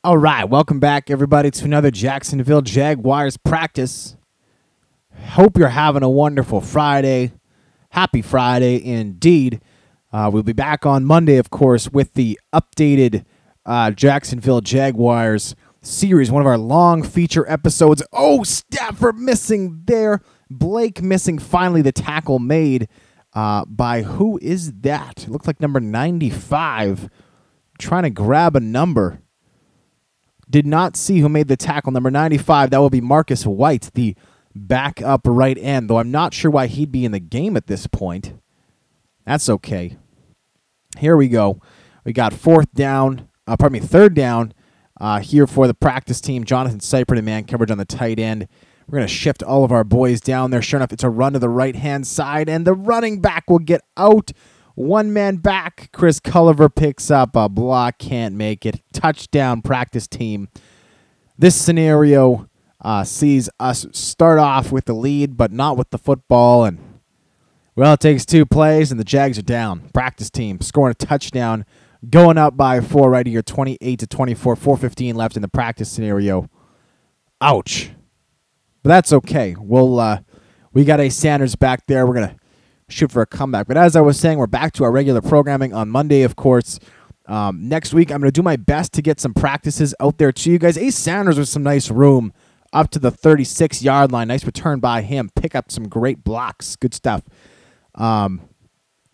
All right, welcome back, everybody, to another Jacksonville Jaguars practice. Hope you're having a wonderful Friday. Happy Friday, indeed. We'll be back on Monday, of course, with the updated Jacksonville Jaguars series, one of our long feature episodes. Oh, Stafford missing there. Blake missing, finally, the tackle made by who is that? It looked like number 95. Trying to grab a number. Did not see who made the tackle. Number 95, that will be Marcus White, the backup right end, though I'm not sure why he'd be in the game at this point. That's okay. Here we go. We got third down here for the practice team. Jonathan Seifert in man coverage on the tight end. We're going to shift all of our boys down there. Sure enough, it's a run to the right-hand side, and the running back will get out. One man back. Chris Culliver picks up a block. Can't make it. Touchdown, practice team. This scenario sees us start off with the lead, but not with the football. And, well, it takes two plays, and the Jags are down. Practice team scoring a touchdown, going up by 4 right here, 28-24, 4:15 left in the practice scenario. Ouch. But that's okay. We got a Sanders back there. We're going to shoot for a comeback. But as I was saying, we're back to our regular programming on Monday, of course. Next week, I'm going to do my best to get some practices out there to you guys. Ace Sanders with some nice room up to the 36-yard line. Nice return by him. Pick up some great blocks. Good stuff. I'm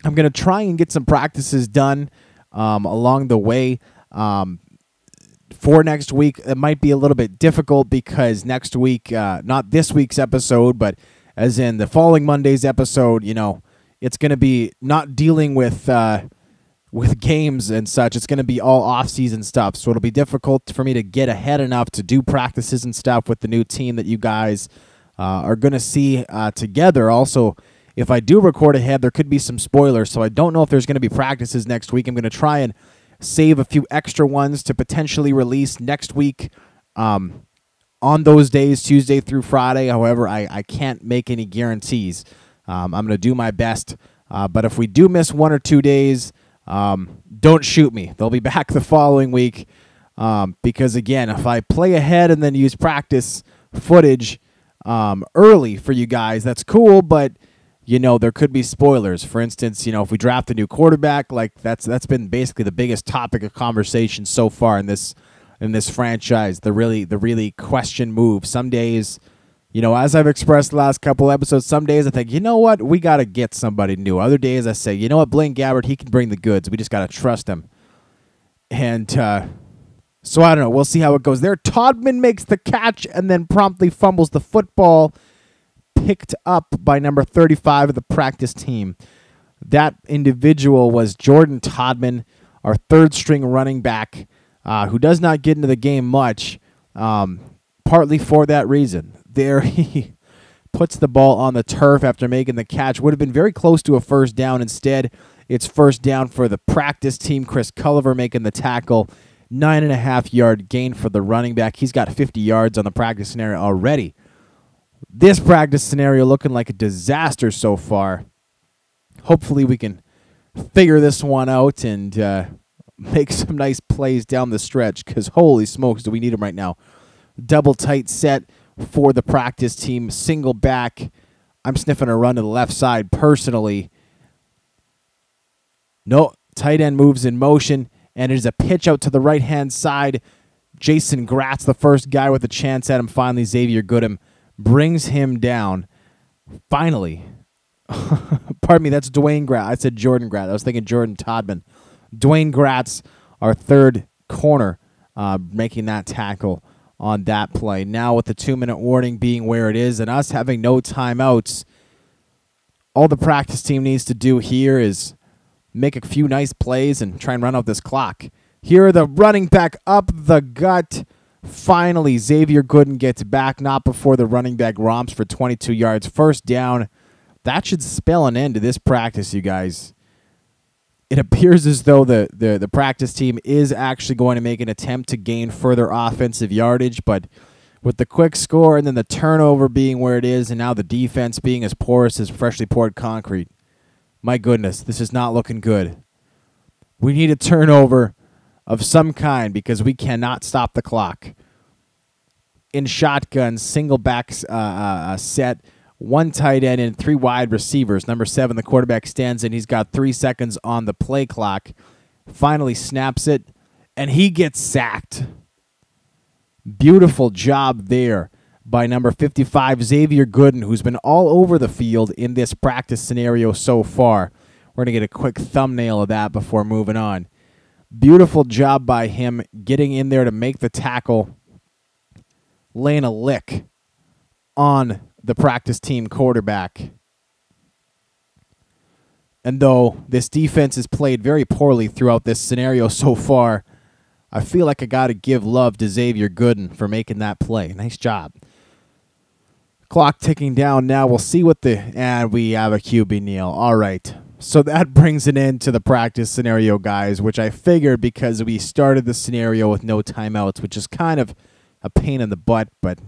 going to try and get some practices done along the way. For next week, it might be a little bit difficult because next week, not this week's episode, but as in the following Monday's episode, it's going to be not dealing with games and such. It's going to be all off-season stuff, so it'll be difficult for me to get ahead enough to do practices and stuff with the new team that you guys are going to see together. Also, if I do record ahead, there could be some spoilers, so I don't know if there's going to be practices next week. I'm going to try and save a few extra ones to potentially release next week on those days, Tuesday through Friday. However, I can't make any guarantees. I'm going to do my best. But if we do miss 1 or 2 days, don't shoot me. They'll be back the following week. Because, again, if I play ahead and then use practice footage early for you guys, that's cool. But, there could be spoilers. For instance, if we draft a new quarterback, like that's been basically the biggest topic of conversation so far in this franchise, the really question move. Some days, as I've expressed the last couple episodes, some days I think, you know what, we got to get somebody new. Other days I say, you know what, Blaine Gabbert, he can bring the goods. We just got to trust him. And so I don't know. We'll see how it goes there. Todman makes the catch and then promptly fumbles the football, picked up by number 35 of the practice team. That individual was Jordan Todman, our third-string running back, who does not get into the game much, partly for that reason. There he puts the ball on the turf after making the catch. Would have been very close to a first down. Instead, it's first down for the practice team. Chris Culliver making the tackle. 9.5-yard gain for the running back. He's got 50 yards on the practice scenario already. This practice scenario looking like a disaster so far. Hopefully we can figure this one out and make some nice plays down the stretch, because holy smokes, do we need them right now. Double tight set for the practice team. Single back. I'm sniffing a run to the left side personally. No, tight end moves in motion, and there's a pitch out to the right-hand side. Jason Gratz, the first guy with a chance at him. Finally, Xavier Goodham brings him down. Finally. Pardon me, that's Dwayne Gratz. I said Jordan Gratz. I was thinking Jordan Todman. Dwayne Gratz, our third corner, making that tackle on that play. Now with the 2-minute warning being where it is and us having no timeouts, all the practice team needs to do here is make a few nice plays and try and run out this clock. Here, the running back up the gut. Finally, Xavier Gooden gets back, not before the running back romps for 22 yards. First down. That should spell an end to this practice, you guys. It appears as though the practice team is actually going to make an attempt to gain further offensive yardage, but with the quick score and then the turnover being where it is and now the defense being as porous as freshly poured concrete, my goodness, this is not looking good. We need a turnover of some kind because we cannot stop the clock. In shotgun, single back set, one tight end and 3 wide receivers. Number 7, the quarterback stands in. He's got 3 seconds on the play clock. Finally snaps it, and he gets sacked. Beautiful job there by number 55, Xavier Gooden, who's been all over the field in this practice scenario so far. We're going to get a quick thumbnail of that before moving on. Beautiful job by him getting in there to make the tackle, laying a lick on the practice team quarterback. And though this defense has played very poorly throughout this scenario so far, I feel like I got to give love to Xavier Gooden for making that play. Nice job. Clock ticking down now. We'll see what and we have a QB kneel. All right. So that brings an end to the practice scenario, guys, which I figured because we started the scenario with no timeouts, which is kind of a pain in the butt, but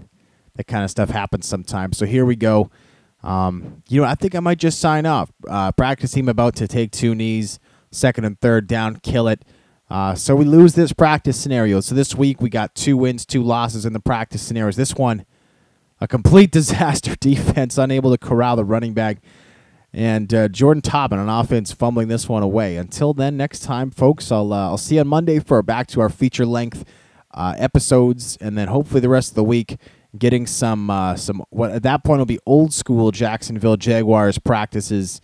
that kind of stuff happens sometimes. So here we go. I think I might just sign off. Practice team about to take 2 knees, 2nd and 3rd down, kill it. So we lose this practice scenario. So this week we got 2 wins, 2 losses in the practice scenarios. This one, a complete disaster. Defense unable to corral the running back. And Jordan Taubman on offense fumbling this one away. Until then, next time, folks, I'll see you on Monday for back to our feature-length episodes. And then hopefully the rest of the week getting some what at that point will be old school Jacksonville Jaguars practices.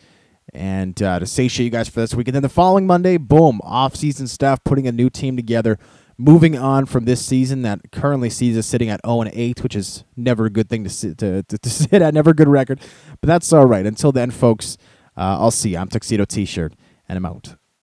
And to satiate you guys for this week. And then the following Monday, boom, off-season stuff, putting a new team together, moving on from this season that currently sees us sitting at 0-8, which is never a good thing to sit at, never a good record. But that's all right. Until then, folks, I'll see you. I'm Tuxedo T-Shirt, and I'm out.